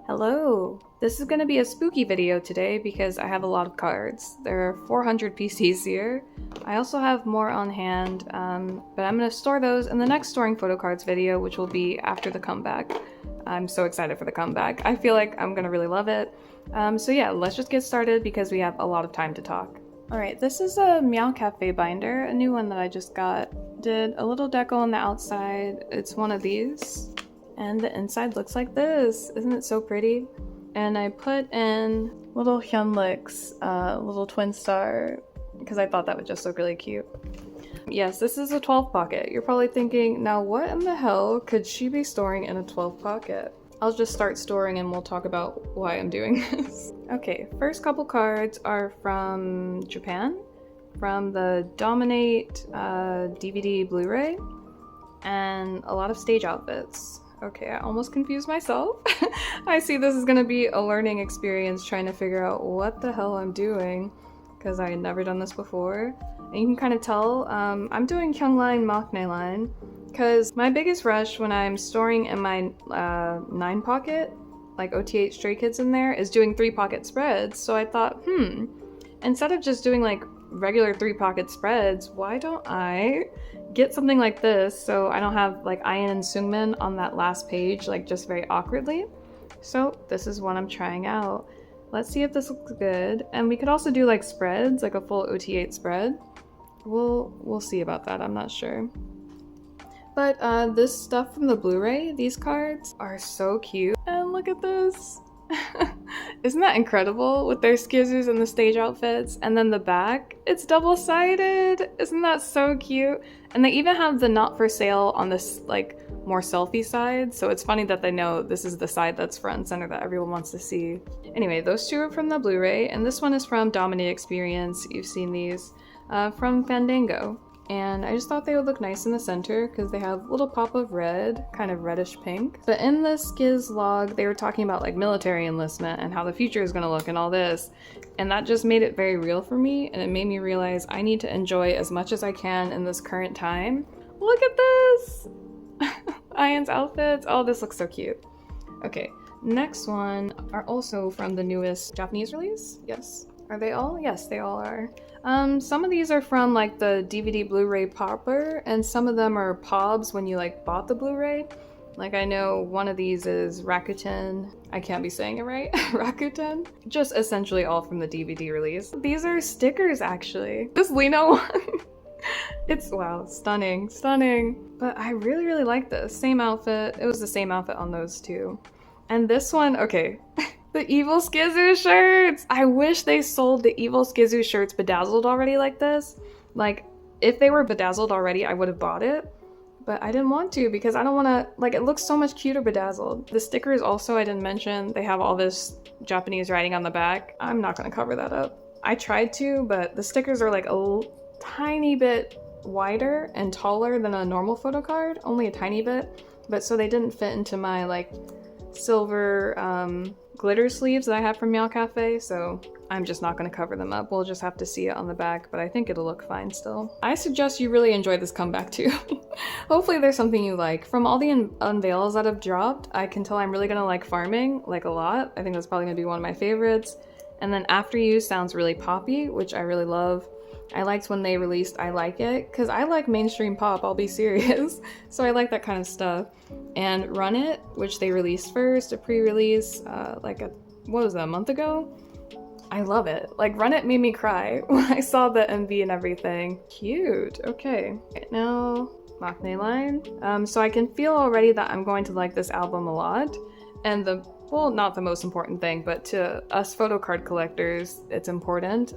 Hello! This is going to be a spooky video today because I have a lot of cards. There are 400 PCs here. I also have more on hand, but I'm going to store those in the next storing photo cards video, which will be after the comeback. I'm so excited for the comeback. I feel like I'm going to really love it. So yeah, let's just get started because we have a lot of time to talk. Alright, this is a Meow Cafe binder, a new one that I just got. Did a little deco on the outside. It's one of these. And the inside looks like this. Isn't it so pretty? And I put in little Hyunlik's little twin star because I thought that would just look really cute. Yes, this is a 12 pocket. You're probably thinking, now what in the hell could she be storing in a 12 pocket? I'll just start storing and we'll talk about why I'm doing this. Okay, first couple cards are from Japan, from the Dominate DVD Blu-ray, and a lot of stage outfits. Okay, I almost confused myself. I see this is gonna be a learning experience trying to figure out what the hell I'm doing because I had never done this before. And you can kind of tell I'm doing Hyungline Maknae line because my biggest rush when I'm storing in my 9 pocket, like OTH Stray Kids in there, is doing 3 pocket spreads. So I thought, instead of just doing like regular 3 pocket spreads, why don't I get something like this so I don't have like Ayan and Sungmin on that last page like just very awkwardly. So this is what I'm trying out. Let's see if this looks good. And we could also do like spreads, like a full OT8 spread. We'll see about that, I'm not sure. But this stuff from the Blu-ray, these cards are so cute. And look at this. Isn't that incredible with their skizzers and the stage outfits? And then the back, it's double-sided. Isn't that so cute? And they even have the not for sale on this like more selfie side. So it's funny that they know this is the side that's front and center that everyone wants to see. Anyway, those two are from the Blu-ray, and this one is from Dominate Experience. You've seen these from Fandango. And I just thought they would look nice in the center because they have a little pop of red, kind of reddish pink. But in the Skiz log, they were talking about like military enlistment and how the future is going to look and all this. And that just made it very real for me, and it made me realize I need to enjoy as much as I can in this current time. Look at this! Ayan's outfits. Oh, this looks so cute. Okay, next one are also from the newest Japanese release. Yes. Are they all? Yes, they all are. Some of these are from like the DVD Blu-ray popper, and some of them are POBs when you like bought the Blu-ray. Like I know one of these is Rakuten. I can't be saying it right. Rakuten. Just essentially all from the DVD release. These are stickers actually. This Lena one. It's wow, stunning, stunning. But I really, really like this. Same outfit. It was the same outfit on those two. And this one, okay. The Evil Skizu shirts! I wish they sold the Evil Skizu shirts bedazzled already like this. Like, if they were bedazzled already, I would have bought it. But I didn't want to because I don't want to, like, it looks so much cuter bedazzled. The stickers also, I didn't mention, they have all this Japanese writing on the back. I'm not going to cover that up. I tried to, but the stickers are like a tiny bit wider and taller than a normal photo card. Only a tiny bit. But so they didn't fit into my, like, silver, glitter sleeves that I have from Meow Cafe, so I'm just not going to cover them up. We'll just have to see it on the back, but I think it'll look fine still. I suggest you really enjoy this comeback too. Hopefully there's something you like. From all the unveils that have dropped, I can tell I'm really going to like Farming, like a lot. I think that's probably going to be one of my favorites. And then After You sounds really poppy, which I really love. I liked when they released I Like It, because I like mainstream pop, I'll be serious. So I like that kind of stuff. And Run It, which they released first, a pre-release, what was that, a month ago? I love it. Like, Run It made me cry when I saw the MV and everything. Cute, okay. Right now, Maknae line. So I can feel already that I'm going to like this album a lot. And well, not the most important thing, but to us photo card collectors, it's important.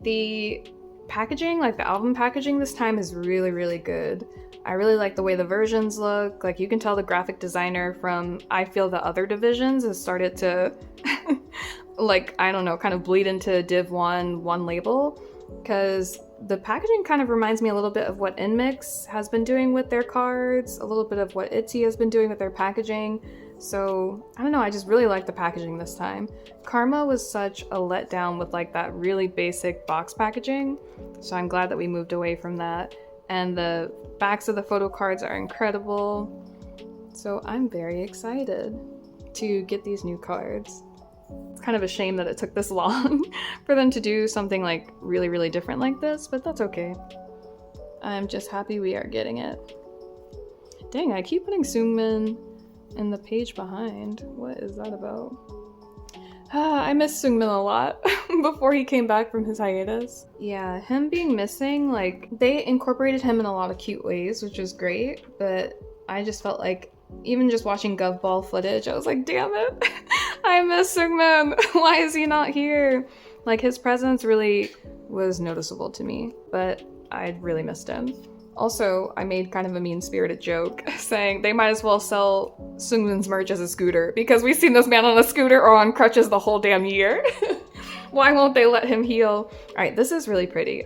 The packaging, like the album packaging this time is really, really good. I really like the way the versions look. Like you can tell the graphic designer from I Feel the Other Divisions has started to like, I don't know, kind of bleed into Div 1 label, because the packaging kind of reminds me a little bit of what Inmix has been doing with their cards, a little bit of what ITZY has been doing with their packaging. So, I don't know, I just really like the packaging this time. Karma was such a letdown with like that really basic box packaging, so I'm glad that we moved away from that. And the backs of the photo cards are incredible. So I'm very excited to get these new cards. It's kind of a shame that it took this long for them to do something like really, really different like this, but that's okay. I'm just happy we are getting it. Dang, I keep putting Seungmin in the page behind. What is that about? I miss Seungmin a lot before he came back from his hiatus. Yeah, him being missing, like, they incorporated him in a lot of cute ways, which was great, but I just felt like, even just watching Govball footage, I was like, damn it, I miss Seungmin. Why is he not here? Like, his presence really was noticeable to me, but I really missed him. Also, I made kind of a mean-spirited joke saying they might as well sell Seungmin's merch as a scooter because we've seen this man on a scooter or on crutches the whole damn year. Why won't they let him heal? Alright, this is really pretty.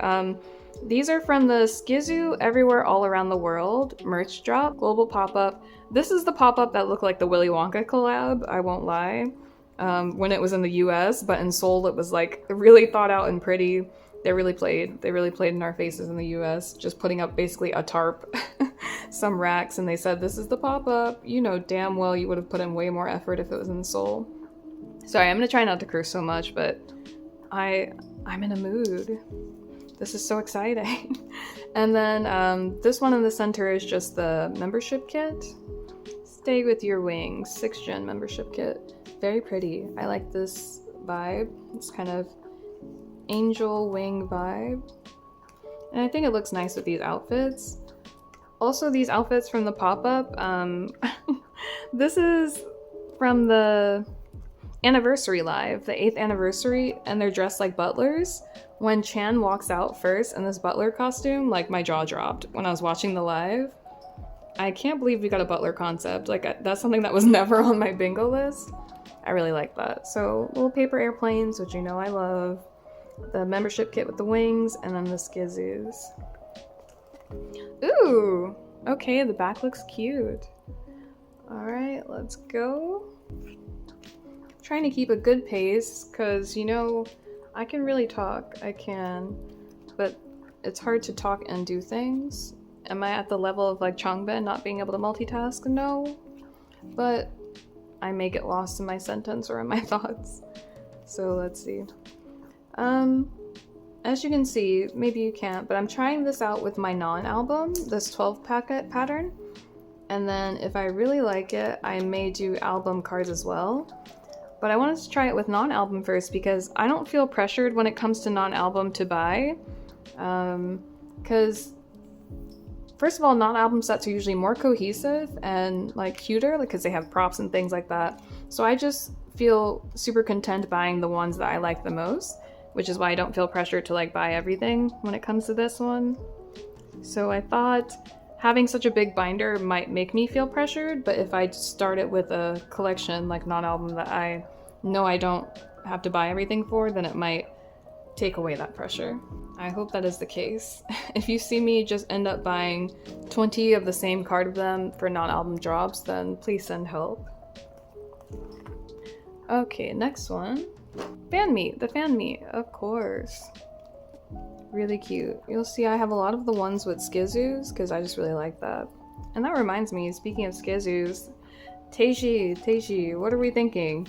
These are from the Skizu Everywhere All Around the World merch drop, global pop-up. This is the pop-up that looked like the Willy Wonka collab, I won't lie, when it was in the US, but in Seoul it was like really thought out and pretty. They really played in our faces in the US, just putting up basically a tarp, some racks, and they said, this is the pop-up. You know damn well you would have put in way more effort if it was in Seoul. Sorry, I'm gonna try not to curse so much, but I'm in a mood. This is so exciting. And then this one in the center is just the membership kit. Stay with your wings, 6th gen membership kit. Very pretty. I like this vibe. It's kind of angel wing vibe. And I think it looks nice with these outfits. Also, these outfits from the pop-up, this is from the anniversary live, the 8th anniversary, and they're dressed like butlers. When Chan walks out first in this butler costume, like my jaw dropped when I was watching the live. I can't believe we got a butler concept. Like, that's something that was never on my bingo list. I really like that. So, little paper airplanes, which you know I love. The membership kit with the wings, and then the Skizus. Ooh! Okay, the back looks cute. Alright, let's go. Trying to keep a good pace, because, you know, I can really talk. I can. But it's hard to talk and do things. Am I at the level of, like, Changbin not being able to multitask? No. But I may get lost in my sentence or in my thoughts. So, let's see. As you can see, maybe you can't, but I'm trying this out with my non-album, this 12 packet pattern. And then if I really like it, I may do album cards as well. But I wanted to try it with non-album first because I don't feel pressured when it comes to non-album to buy. Because first of all, non-album sets are usually more cohesive and like cuter, because they have props and things like that. So I just feel super content buying the ones that I like the most, which is why I don't feel pressured to like buy everything when it comes to this one. So I thought having such a big binder might make me feel pressured, but if I start it with a collection like non-album that I know I don't have to buy everything for, then it might take away that pressure. I hope that is the case. If you see me just end up buying 20 of the same card of them for non-album drops, then please send help. Okay, next one. Fan meat, the fan meat, of course. Really cute. You'll see I have a lot of the ones with Skizus, because I just really like that. And that reminds me, speaking of Skizus, Teiji, what are we thinking?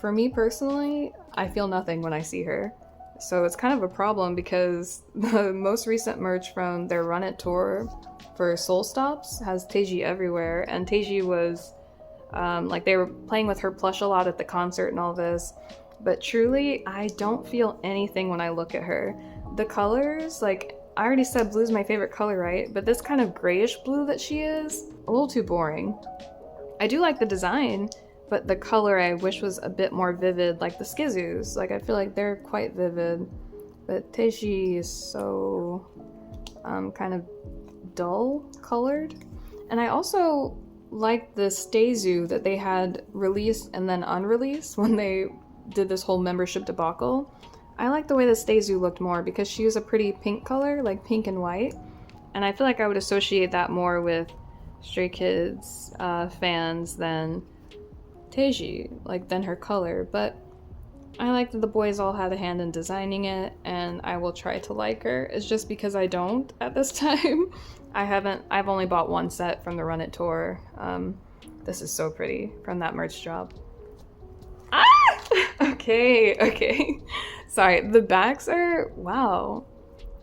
For me personally, I feel nothing when I see her. So it's kind of a problem because the most recent merch from their Run It tour for Soul Stops has Teiji everywhere, and Teiji was, like, they were playing with her plush a lot at the concert and all this. But truly, I don't feel anything when I look at her. The colors, like, I already said blue's my favorite color, right? But this kind of grayish blue that she is, a little too boring. I do like the design, but the color I wish was a bit more vivid, like the Skizus. Like, I feel like they're quite vivid. But Teiji is so, kind of dull colored. And I also like the Steizu that they had released and then unreleased when they did this whole membership debacle. I like the way the Steizu looked more because she was a pretty pink color, like pink and white, and I feel like I would associate that more with Stray Kids fans than Teiji, like than her color. But I like that the boys all had a hand in designing it, and I will try to like her. It's just because I don't at this time. I've only bought one set from the Run It tour. This is so pretty from that merch job. Ah! Okay. Sorry, the backs are, wow.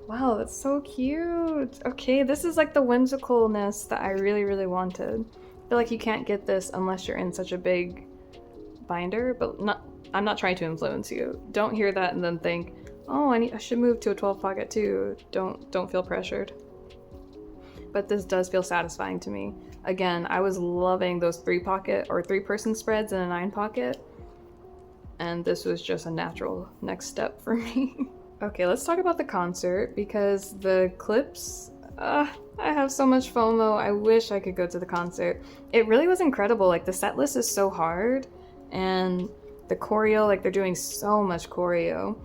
Wow, that's so cute. Okay, this is like the whimsicalness that I really wanted. I feel like you can't get this unless you're in such a big binder, but I'm not trying to influence you. Don't hear that and then think, oh, I should move to a 12 pocket too. Don't feel pressured. But this does feel satisfying to me. Again, I was loving those 3-pocket or 3-person spreads in a 9-pocket, and this was just a natural next step for me. Okay, let's talk about the concert, because the clips, I have so much FOMO. I wish I could go to the concert. It really was incredible. Like, the set list is so hard, and the choreo, like, they're doing so much choreo.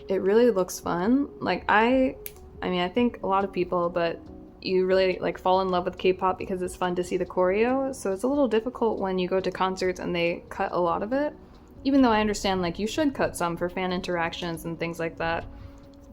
It really looks fun. Like, I mean, I think a lot of people, but you really, like, fall in love with K-pop because it's fun to see the choreo, so it's a little difficult when you go to concerts and they cut a lot of it. Even though I understand, like, you should cut some for fan interactions and things like that.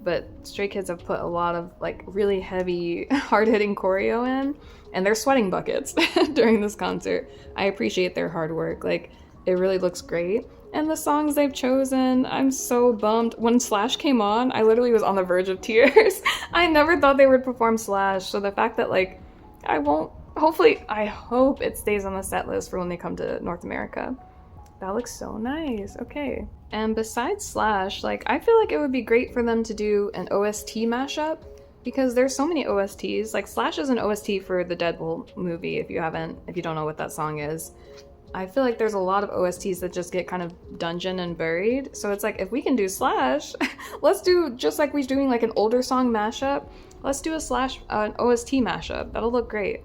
But Stray Kids have put a lot of, like, really heavy, hard-hitting choreo in, and they're sweating buckets during this concert. I appreciate their hard work. Like, it really looks great. And the songs they've chosen, I'm so bummed. When Slash came on, I literally was on the verge of tears. I never thought they would perform Slash, so the fact that, like, I hope it stays on the set list for when they come to North America. That looks so nice. Okay. And besides Slash, like, I feel like it would be great for them to do an OST mashup, because there's so many OSTs. Like, Slash is an OST for the Deadpool movie, if you don't know what that song is. I feel like there's a lot of OSTs that just get kind of dungeon and buried. So it's like, if we can do Slash, let's do, just like we're doing like an older song mashup, let's do an OST mashup. That'll look great.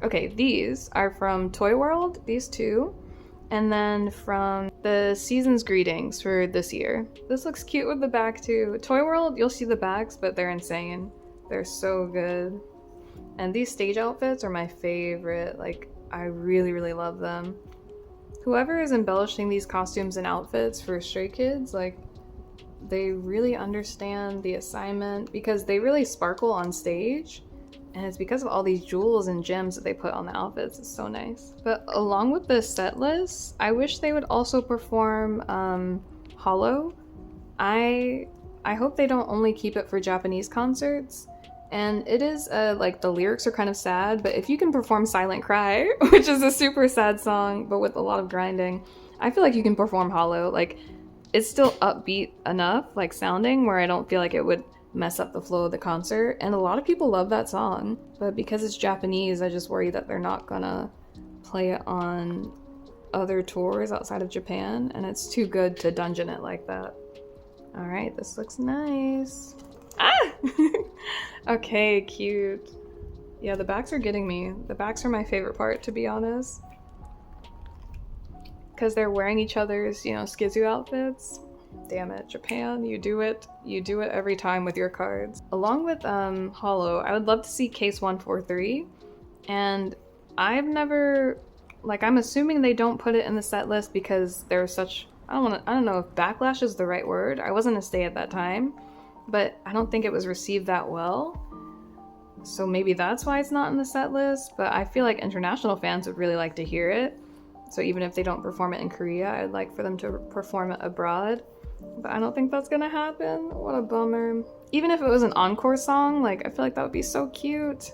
Okay, these are from Toy World, these two. And then from the Season's Greetings for this year. This looks cute with the back too. Toy World, you'll see the backs, but they're insane. They're so good. And these stage outfits are my favorite. Like, I really love them. Whoever is embellishing these costumes and outfits for Stray Kids, like, they really understand the assignment, because they really sparkle on stage. And it's because of all these jewels and gems that they put on the outfits. It's so nice. But along with the set list, I wish they would also perform Hollow. I hope they don't only keep it for Japanese concerts. And it is, like, the lyrics are kind of sad, but if you can perform Silent Cry, which is a super sad song, but with a lot of grinding, I feel like you can perform Hollow. Like, it's still upbeat enough, like, sounding, where I don't feel like it would mess up the flow of the concert, and a lot of people love that song, but because it's Japanese, I just worry that they're not gonna play it on other tours outside of Japan, and it's too good to dungeon it like that. Alright, this looks nice. Ah! Okay, cute. Yeah, the backs are getting me. The backs are my favorite part, to be honest. Because they're wearing each other's, Skizu outfits. Damn it, Japan, you do it every time with your cards. Along with Hollow, I would love to see Case 143, and I've never, like, I'm assuming they don't put it in the set list because there's such, I don't know if backlash is the right word. I wasn't a stay at that time, but I don't think it was received that well. So maybe that's why it's not in the set list, but I feel like international fans would really like to hear it. So even if they don't perform it in Korea, I'd like for them to perform it abroad. But I don't think that's gonna happen. What a bummer. Even if it was an encore song, like, I feel like that would be so cute.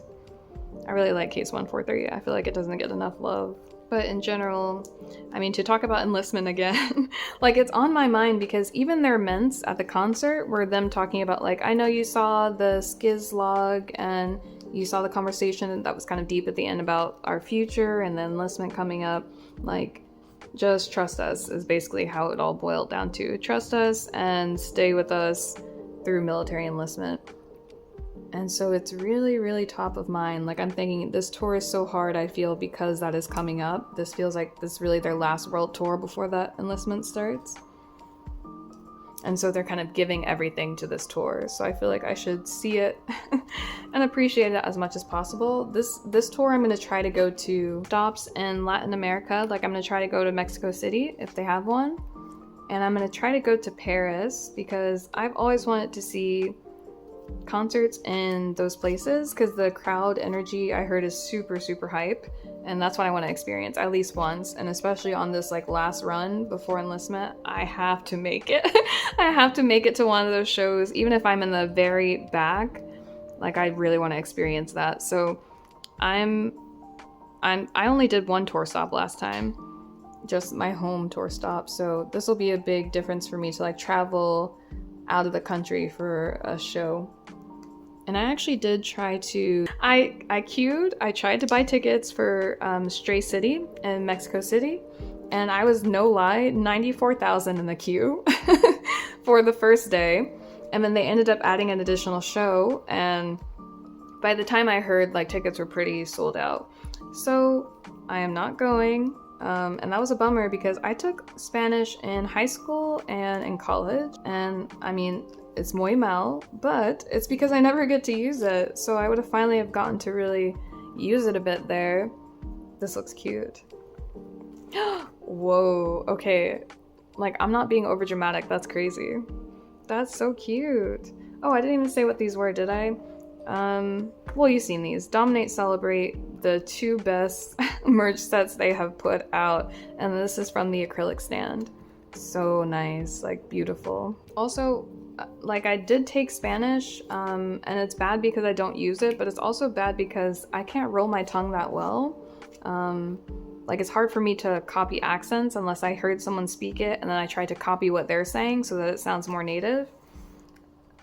I really like Case 143. I feel like it doesn't get enough love. But in general, I mean, to talk about enlistment again, like, it's on my mind because even their mints at the concert were them talking about, like, I know you saw the Skiz log and you saw the conversation that was kind of deep at the end about our future and the enlistment coming up. Like, just trust us is basically how it all boiled down to. Trust us and stay with us through military enlistment. And so it's really top of mind. Like, I'm thinking this tour is so hard, I feel, because that is coming up. This feels like this is really their last world tour before that enlistment starts. And so they're kind of giving everything to this tour. So I feel like I should see it and appreciate it as much as possible. This tour, I'm going to try to go to stops in Latin America. Like, I'm going to try to go to Mexico City if they have one. and I'm gonna try to go to Paris because I've always wanted to see concerts in those places because the crowd energy I heard is super, super hype, and that's what I want to experience at least once. And especially on this like last run before enlistment, I have to make it. I have to make it to one of those shows, even if I'm in the very back. Like, I really want to experience that. So I only did one tour stop last time, just my home tour stop. So this will be a big difference for me to like travel out of the country for a show. And I actually did try to, I tried to buy tickets for Stray City in Mexico City, and I was, no lie, 94,000 in the queue for the first day. And then they ended up adding an additional show, and by the time I heard, like, tickets were pretty sold out. So I am not going, and that was a bummer because I took Spanish in high school and in college, and I mean, it's muy mal, but it's because I never get to use it, so I would have finally have gotten to really use it a bit there. This looks cute. Whoa, okay. Like, I'm not being over dramatic, that's crazy. That's so cute. Oh, I didn't even say what these were, did I? Well, you've seen these. Dominate, Celebrate, the two best merch sets they have put out, and this is from the acrylic stand. So nice, like, beautiful. Also, like, I did take Spanish, and it's bad because I don't use it, but it's also bad because I can't roll my tongue that well. Like, it's hard for me to copy accents unless I heard someone speak it and then I try to copy what they're saying so that it sounds more native.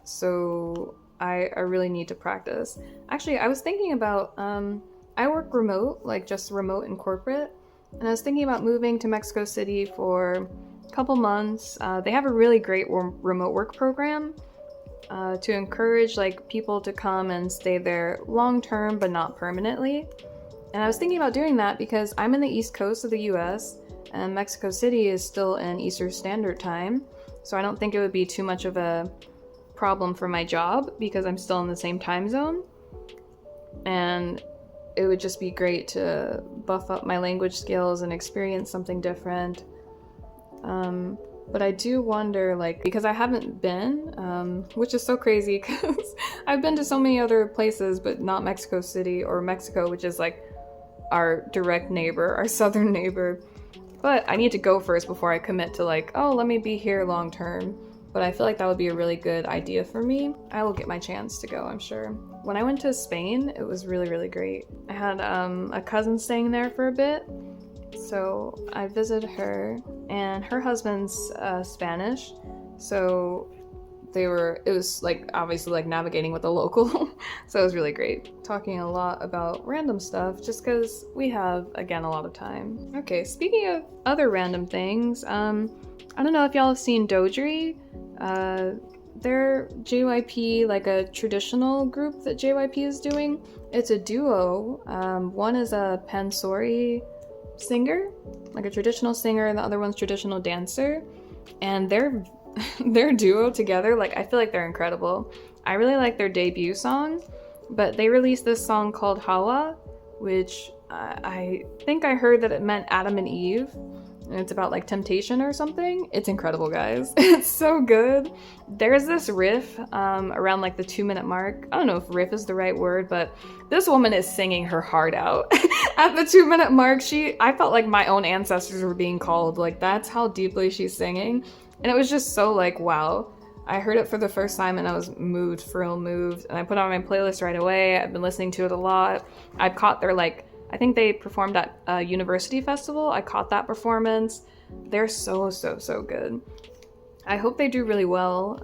So I really need to practice. Actually, I was thinking about, I work remote, like just remote in corporate, and I was thinking about moving to Mexico City for a couple months. They have a really great remote work program to encourage like people to come and stay there long term but not permanently. And I was thinking about doing that because I'm in the East Coast of the US and Mexico City is still in Eastern Standard Time. So I don't think it would be too much of a problem for my job because I'm still in the same time zone. And it would just be great to buff up my language skills and experience something different. But I do wonder, like, because I haven't been, which is so crazy because I've been to so many other places, but not Mexico City or Mexico, which is like our direct neighbor, our southern neighbor. But I need to go first before I commit to like, oh, let me be here long term. But I feel like that would be a really good idea for me. I will get my chance to go, I'm sure. When I went to Spain, it was really, really great. I had a cousin staying there for a bit. So I visited her, and her husband's Spanish. So it was like obviously like navigating with a local. So it was really great. Talking a lot about random stuff just because we have, again, a lot of time. Okay, speaking of other random things, I don't know if y'all have seen Dodri. They're JYP, like a traditional group that JYP is doing. It's a duo. One is a pansori singer, like a traditional singer, and the other one's traditional dancer. And their duo together, like, I feel like they're incredible. I really like their debut song, but they released this song called Hawa, which I think I heard that it meant Adam and Eve, and it's about like temptation or something. It's incredible, guys. It's so good. There's this riff around like the 2-minute mark. I don't know if riff is the right word, but this woman is singing her heart out. At the 2-minute mark, I felt like my own ancestors were being called. Like, that's how deeply she's singing. And it was just so like, wow. I heard it for the first time and I was moved, and I put it on my playlist right away. I've been listening to it a lot. I've caught their like, I think they performed at a university festival. I caught that performance. They're so, so, so good. I hope they do really well,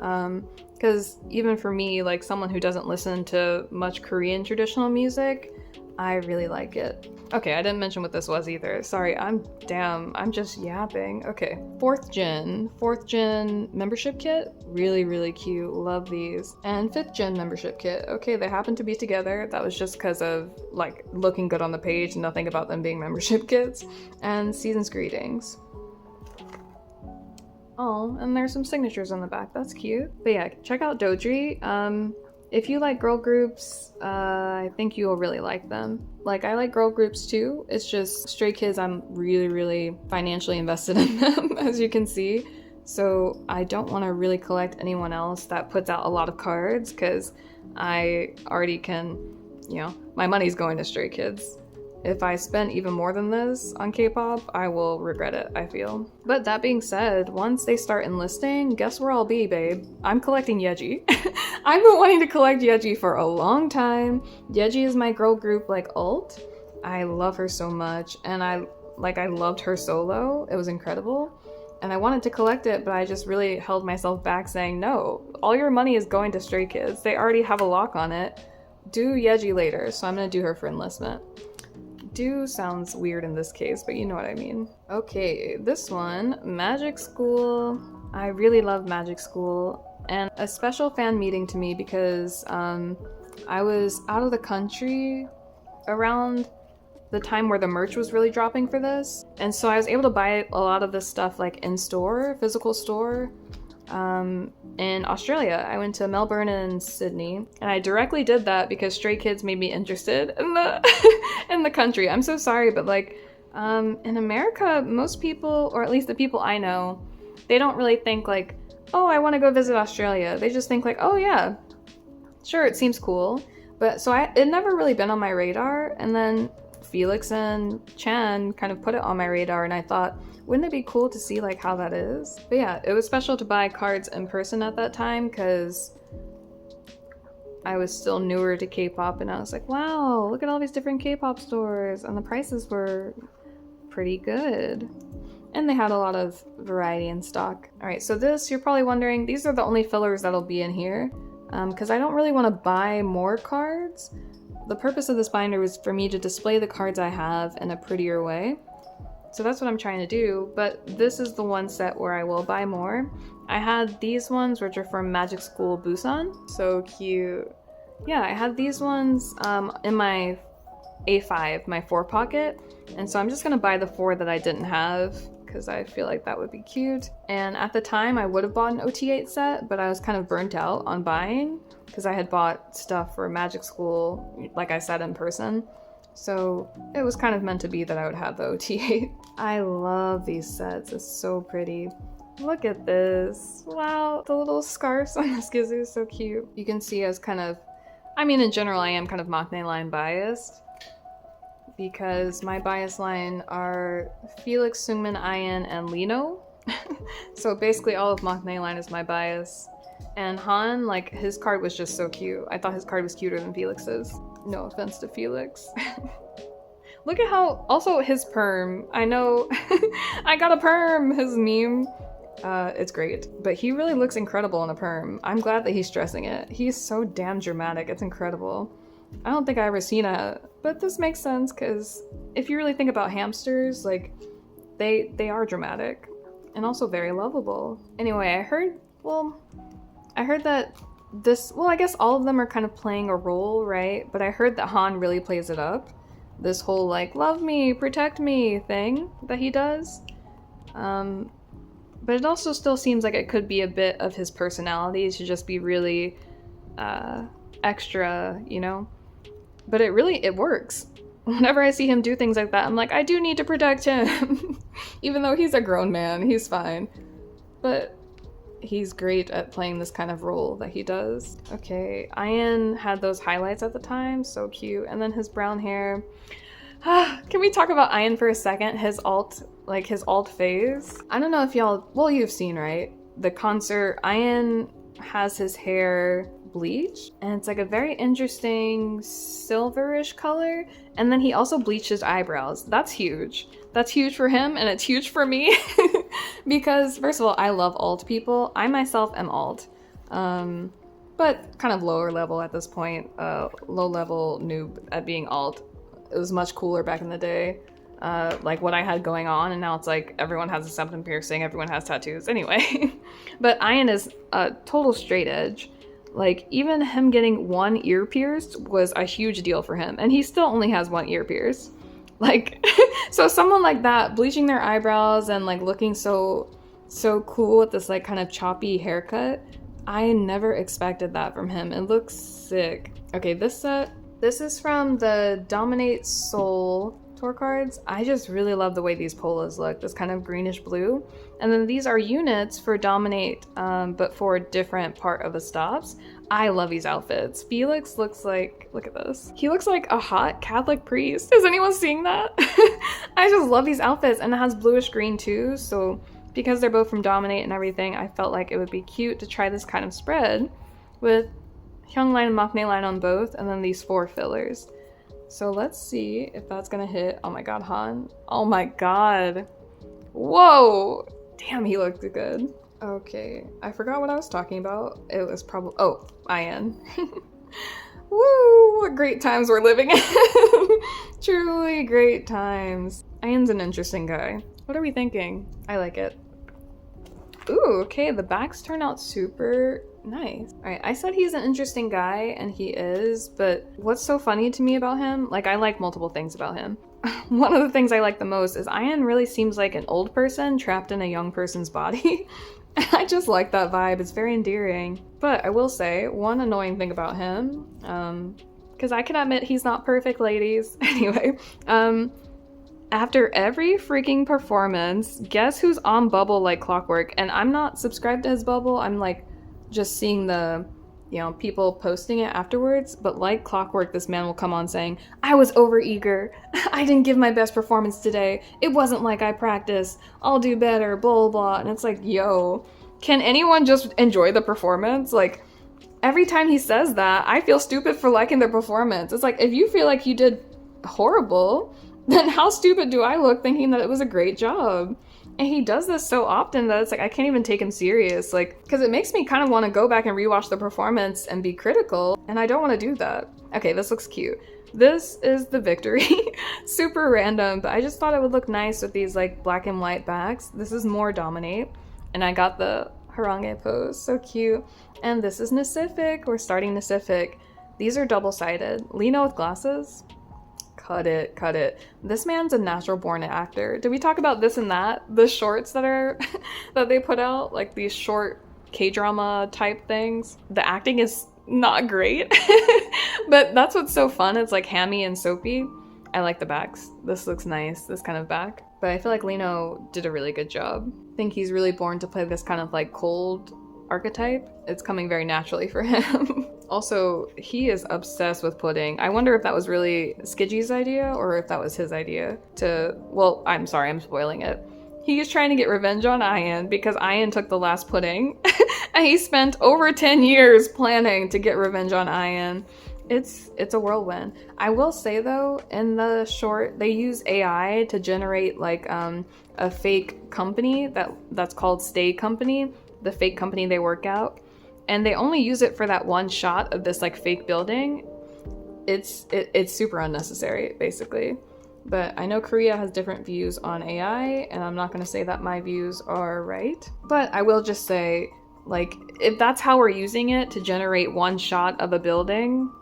because even for me, like someone who doesn't listen to much Korean traditional music, I really like it. Okay, I didn't mention what this was either. Sorry, I'm just yapping. Okay, 4th gen membership kit. Really, really cute. Love these. And 5th gen membership kit. Okay, they happen to be together. That was just because of like looking good on the page, nothing about them being membership kits. And season's greetings. Oh, and there's some signatures on the back. That's cute. But yeah, check out Dodri. If you like girl groups, I think you'll really like them. Like, I like girl groups too. It's just Stray Kids, I'm really, really financially invested in them, as you can see. So I don't want to really collect anyone else that puts out a lot of cards, because I already can, you know, my money's going to Stray Kids. If I spend even more than this on K-pop, I will regret it, I feel. But that being said, once they start enlisting, guess where I'll be, babe? I'm collecting Yeji. I've been wanting to collect Yeji for a long time. Yeji is my girl group, like, alt. I love her so much, and I loved her solo. It was incredible. And I wanted to collect it, but I just really held myself back saying, no, all your money is going to Stray Kids. They already have a lock on it. Do Yeji later, so I'm gonna do her for enlistment. Do sounds weird in this case, but you know what I mean. Okay, this one, Magic School. I really love Magic School, and a special fan meeting to me because I was out of the country around the time where the merch was really dropping for this, and so I was able to buy a lot of this stuff like in store, physical store, in Australia. I went to Melbourne and Sydney, and I directly did that because Stray Kids made me interested in the in the country. I'm so sorry, but like in America, most people, or at least the people I know, they don't really think like, oh, I want to go visit Australia. They just think like, oh yeah, sure, it seems cool. But so it never really been on my radar, and then Felix and Chan kind of put it on my radar, and I thought, wouldn't it be cool to see like how that is? But yeah, it was special to buy cards in person at that time because I was still newer to K-pop, and I was like, wow, look at all these different K-pop stores, and the prices were pretty good. And they had a lot of variety in stock. Alright, so this, you're probably wondering, these are the only fillers that'll be in here, because I don't really want to buy more cards. The purpose of this binder was for me to display the cards I have in a prettier way. So that's what I'm trying to do, but this is the one set where I will buy more. I had these ones, which are from Magic School Busan. So cute. Yeah, I had these ones in my A5, my 4 pocket, and so I'm just gonna buy the 4 that I didn't have, because I feel like that would be cute. And at the time, I would have bought an OT8 set, but I was kind of burnt out on buying, because I had bought stuff for Magic School, like I said, in person. So it was kind of meant to be that I would have the OT8. I love these sets, it's so pretty. Look at this. Wow, the little scarves on this Gizu is so cute. You can see as kind of, I mean, in general, I am kind of Maknae line biased, because my bias line are Felix, Seungmin, Ian, and Lino. So basically all of Maknae line is my bias. And Han, like, his card was just so cute. I thought his card was cuter than Felix's. No offense to Felix. Look at how, also his perm. I know, I got a perm, his meme. It's great. But he really looks incredible in a perm. I'm glad that he's stressing it. He's so damn dramatic, it's incredible. I don't think I ever seen a, but this makes sense, because if you really think about hamsters, like, they are dramatic. And also very lovable. Anyway, I heard that this, well, I guess all of them are kind of playing a role, right? But I heard that Han really plays it up. This whole, like, love me, protect me thing that he does. But it also still seems like it could be a bit of his personality to just be really extra, you know? But it works. Whenever I see him do things like that, I'm like, I do need to protect him. Even though he's a grown man, he's fine. But he's great at playing this kind of role that he does. Okay, Ian had those highlights at the time, so cute. And then his brown hair. Can we talk about Ian for a second? His alt phase. I don't know if y'all, well, you've seen, right? The concert, Ian has his hair bleached, and it's like a very interesting silverish color. And then he also bleached his eyebrows. That's huge. That's huge for him, and it's huge for me. Because, first of all, I love alt people. I myself am alt. But kind of lower level at this point. Low level noob at being alt. It was much cooler back in the day. Like what I had going on, and now it's like everyone has a septum piercing, everyone has tattoos. Anyway. But Ian is a total straight edge. Like, even him getting one ear pierced was a huge deal for him, and he still only has one ear pierced. Like, so someone like that, bleaching their eyebrows and like looking so cool with this like kind of choppy haircut, I never expected that from him. It looks sick. Okay, this set, this is from the Dominate Soul tour cards. I just really love the way these polos look, this kind of greenish blue. And then these are units for Dominate, but for a different part of the stops. I love these outfits. Felix looks like, look at this. He looks like a hot Catholic priest. Is anyone seeing that? I just love these outfits, and it has bluish green too, so because they're both from Dominate and everything, I felt like it would be cute to try this kind of spread with Hyung line and Maknae line on both, and then these 4 fillers. So let's see if that's gonna hit. Oh my god, Han. Oh my god. Whoa! Damn, he looked good. Okay, I forgot what I was talking about. It was probably, oh, Ian. Woo! What great times we're living in. Truly great times. Ian's an interesting guy. What are we thinking? I like it. Ooh, okay, the backs turn out super nice. Alright, I said he's an interesting guy, and he is, but what's so funny to me about him? Like, I like multiple things about him. One of the things I like the most is Ian really seems like an old person trapped in a young person's body. I just like that vibe, it's very endearing. But I will say, one annoying thing about him, because I can admit he's not perfect, ladies. Anyway, after every freaking performance, guess who's on Bubble like clockwork? And I'm not subscribed to his Bubble, I'm like just seeing the, you know, people posting it afterwards, but like clockwork, this man will come on saying, I was overeager, I didn't give my best performance today, it wasn't like I practiced, I'll do better, blah, blah, and it's like, yo, can anyone just enjoy the performance? Like, every time he says that, I feel stupid for liking their performance. It's like, if you feel like you did horrible, then how stupid do I look thinking that it was a great job? And he does this so often that it's like, I can't even take him serious. Like, because it makes me kind of want to go back and rewatch the performance and be critical, and I don't want to do that. Okay, this looks cute. This is the victory. Super random, but I just thought it would look nice with these like black and white backs. This is more Dominate, and I got the harangue pose, so cute. And this is Pacific. We're starting Pacific. These are double-sided. Lino with glasses. Cut it, cut it. This man's a natural born actor. Did we talk about this and that? The shorts that are that they put out, like these short K-drama type things. The acting is not great, but that's what's so fun. It's like hammy and soapy. I like the backs. This looks nice, this kind of back. But I feel like Lino did a really good job. I think he's really born to play this kind of like cold archetype. It's coming very naturally for him. Also, he is obsessed with pudding. I wonder if that was really Skidgy's idea or if that was his idea to, well, I'm sorry, I'm spoiling it. He's trying to get revenge on Ian because Ian took the last pudding and he spent over 10 years planning to get revenge on Ian. It's a whirlwind. I will say though, in the short, they use AI to generate like a fake company that's called Stay Company, the fake company they work out. And they only use it for that one shot of this like fake building. It's super unnecessary, basically. But I know Korea has different views on AI, and I'm not gonna say that my views are right. But I will just say, like, if that's how we're using it to generate one shot of a building,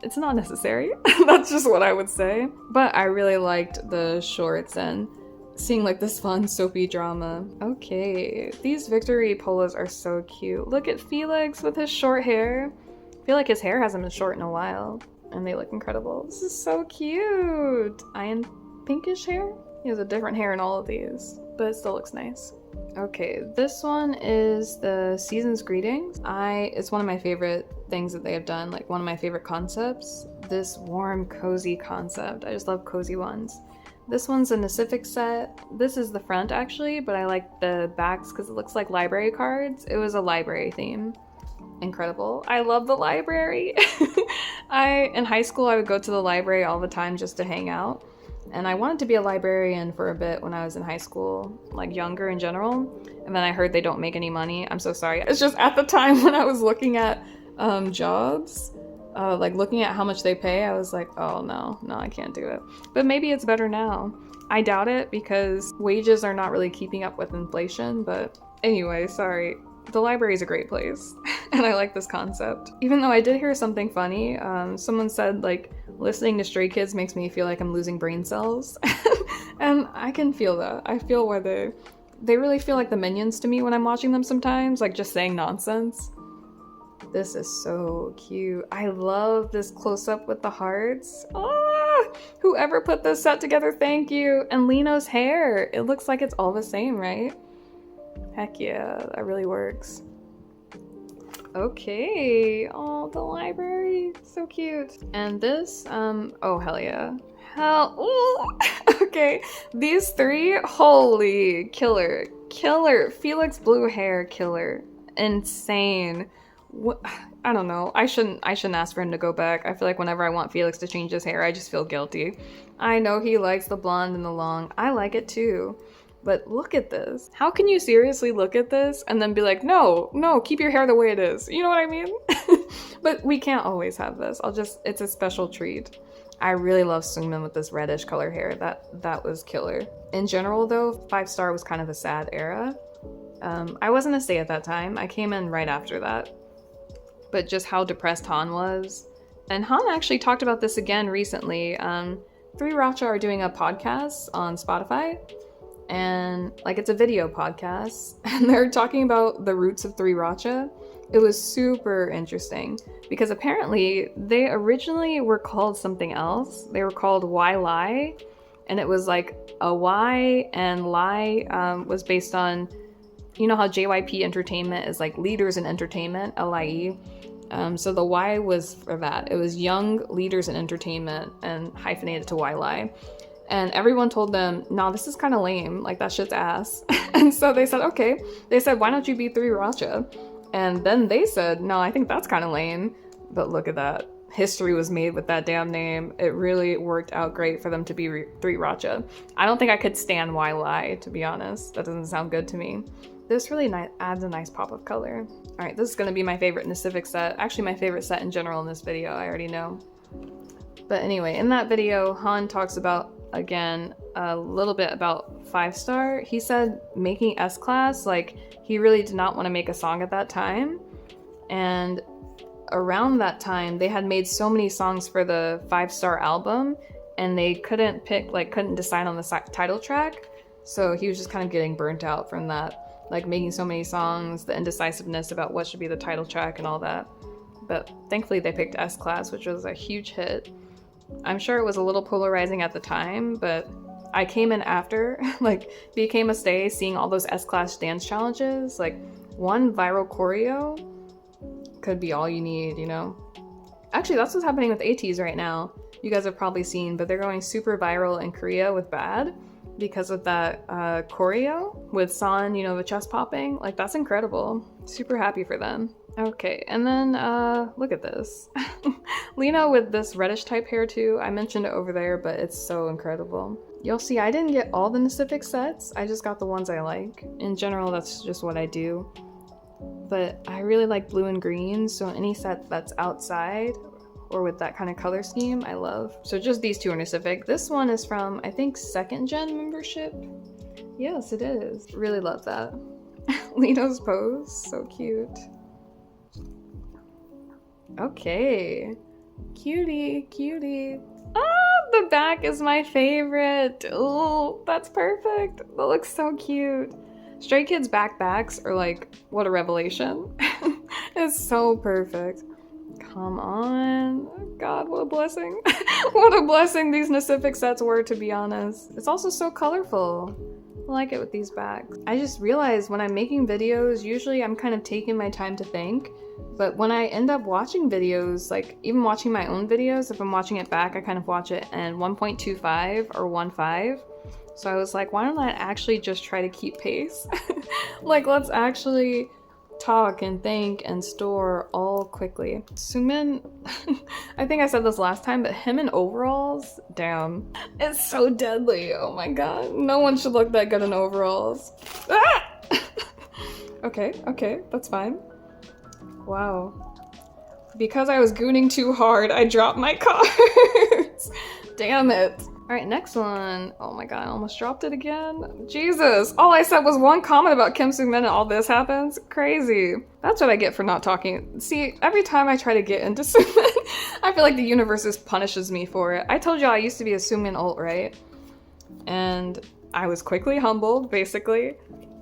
it's not necessary. That's just what I would say. But I really liked the shorts and seeing like this fun soapy drama. Okay, these victory polos are so cute. Look at Felix with his short hair. I feel like his hair hasn't been short in a while, and they look incredible. This is so cute. Ian pinkish hair? He has a different hair in all of these, but it still looks nice. Okay, this one is the Season's Greetings. It's one of my favorite things that they have done, like one of my favorite concepts. This warm, cozy concept. I just love cozy ones. This one's a Pacific set. This is the front actually, but I like the backs because it looks like library cards. It was a library theme. Incredible. I love the library. In high school, I would go to the library all the time just to hang out. And I wanted to be a librarian for a bit when I was in high school, like younger in general. And then I heard they don't make any money. I'm so sorry. It's just at the time when I was looking at jobs, like looking at how much they pay, I was like, oh no, I can't do it. But maybe it's better now. I doubt it because wages are not really keeping up with inflation, but anyway, sorry. The library is a great place and I like this concept. Even though I did hear something funny, someone said like listening to Stray Kids makes me feel like I'm losing brain cells. And I can feel that. I feel why they really feel like the Minions to me when I'm watching them sometimes, like just saying nonsense. This is so cute. I love this close-up with the hearts. Oh, Whoever put this set together, thank you. And Lino's hair. It looks like it's all the same, right? Heck yeah, that really works. Okay. Oh, the library. So cute. And this, oh, hell yeah. Ooh. Okay. These three, holy killer. Killer. Felix blue hair, killer. Insane. What? I don't know. I shouldn't ask for him to go back. I feel like whenever I want Felix to change his hair, I just feel guilty. I know he likes the blonde and the long. I like it too. But look at this. How can you seriously look at this and then be like, no, keep your hair the way it is. You know what I mean? But we can't always have this. It's a special treat. I really love Seungmin with this reddish color hair. That was killer. In general though, 5-star was kind of a sad era. I wasn't a stay at that time. I came in right after that. But just how depressed Han was. And Han actually talked about this again recently. 3RACHA are doing a podcast on Spotify. And like it's a video podcast. And they're talking about the roots of 3RACHA. It was super interesting. Because apparently they originally were called something else. They were called Why Lie. And it was like a Y and Lie was based on, you know how JYP Entertainment is like leaders in entertainment, LIE. So the Y was for that. It was Young Leaders in Entertainment and hyphenated to Why Lie. And everyone told them, no, this is kind of lame. Like, that shit's ass. And so they said, okay. They said, why don't you be 3RACHA? And then they said, no, I think that's kind of lame. But look at that. History was made with that damn name. It really worked out great for them to be 3RACHA. I don't think I could stand Why Lie, to be honest. That doesn't sound good to me. This really adds a nice pop of color. All right, this is going to be my favorite Pacific set. Actually, my favorite set in general in this video. I already know. But anyway, in that video, Han talks about, again, a little bit about 5-star. He said making S-Class, like, he really did not want to make a song at that time. And around that time, they had made so many songs for the 5-star album, and they couldn't decide on the title track. So he was just kind of getting burnt out from that. Like making so many songs, the indecisiveness about what should be the title track and all that. But thankfully they picked S-Class, which was a huge hit. I'm sure it was a little polarizing at the time, but I came in after, like, became a stay seeing all those S-Class dance challenges. Like, one viral choreo could be all you need, you know? Actually, that's what's happening with ATEEZ right now. You guys have probably seen, but they're going super viral in Korea with Bad. Because of that choreo with San, you know, the chest popping. Like, that's incredible. Super happy for them. Okay, and then look at this. Lino with this reddish type hair too. I mentioned it over there, but it's so incredible. You'll see I didn't get all the Pacific sets. I just got the ones I like. In general, that's just what I do. But I really like blue and green, so any set that's outside or with that kind of color scheme, I love. So just these two are Pacific. This one is from, I think, 2nd Gen membership. Yes, it is. Really love that. Lino's pose, so cute. Okay. Cutie, cutie. Ah, the back is my favorite. Oh, that's perfect. That looks so cute. Stray Kids backpacks are like, what a revelation. It's so perfect. Come on. God, what a blessing. What a blessing these Pacific sets were, to be honest. It's also so colorful. I like it with these bags. I just realized when I'm making videos, usually I'm kind of taking my time to think. But when I end up watching videos, like even watching my own videos, if I'm watching it back, I kind of watch it in 1.25 or 1.5. So I was like, why don't I actually just try to keep pace? Like, let's actually talk and think and store all quickly. Seungmin, I think I said this last time, but him in overalls, damn, it's so deadly. Oh my god, no one should look that good in overalls. Ah! Okay, that's fine. Wow. Because I was gooning too hard, I dropped my cards. Damn it. Alright, next one. Oh my god, I almost dropped it again. Jesus! All I said was one comment about Kim Seungmin and all this happens? Crazy. That's what I get for not talking. See, every time I try to get into Seungmin, I feel like the universe just punishes me for it. I told y'all I used to be a Seungmin ult, right? And I was quickly humbled, basically.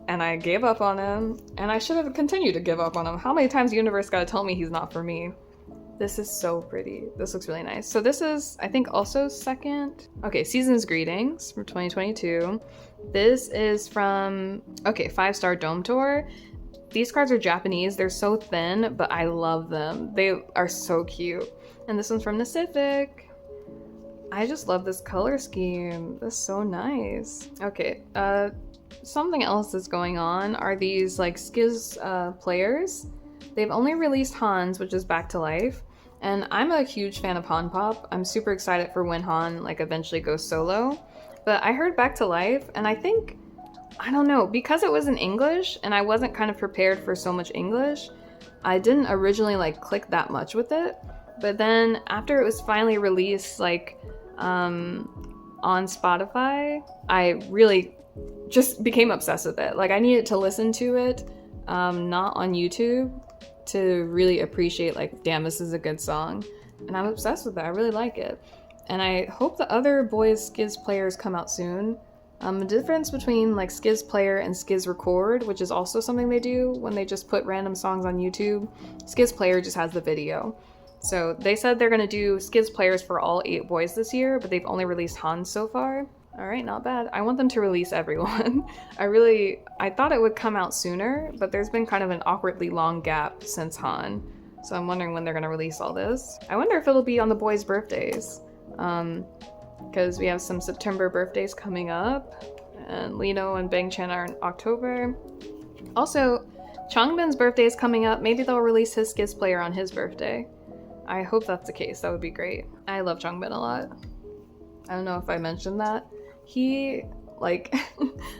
And I gave up on him. And I should have continued to give up on him. How many times the universe gotta tell me he's not for me? This is so pretty. This looks really nice. So this is, I think, also second. Okay, Season's Greetings from 2022. This is from, okay, 5-Star Dome Tour. These cards are Japanese. They're so thin, but I love them. They are so cute. And this one's from Pacific. I just love this color scheme. That's so nice. Okay, something else that's going on are these like Skiz players. They've only released Hans, which is back to life. And I'm a huge fan of Han Pop. I'm super excited for when Han like eventually goes solo. But I heard Back to Life, and I think, I don't know, because it was in English and I wasn't kind of prepared for so much English, I didn't originally like click that much with it. But then after it was finally released like on Spotify, I really just became obsessed with it. Like I needed to listen to it, not on YouTube, to really appreciate like, damn, this is a good song. And I'm obsessed with it. I really like it. And I hope the other boys Skiz players come out soon. The difference between like Skiz player and Skiz record, which is also something they do when they just put random songs on YouTube, Skiz player just has the video. So they said they're gonna do Skiz players for all 8 boys this year, but they've only released Hans so far. All right, not bad. I want them to release everyone. I thought it would come out sooner, but there's been kind of an awkwardly long gap since Han. So I'm wondering when they're gonna release all this. I wonder if it'll be on the boys' birthdays. Because we have some September birthdays coming up, and Lino and Bang Chan are in October. Also, Changbin's birthday is coming up. Maybe they'll release his Skiz player on his birthday. I hope that's the case. That would be great. I love Changbin a lot. I don't know if I mentioned that. He, like,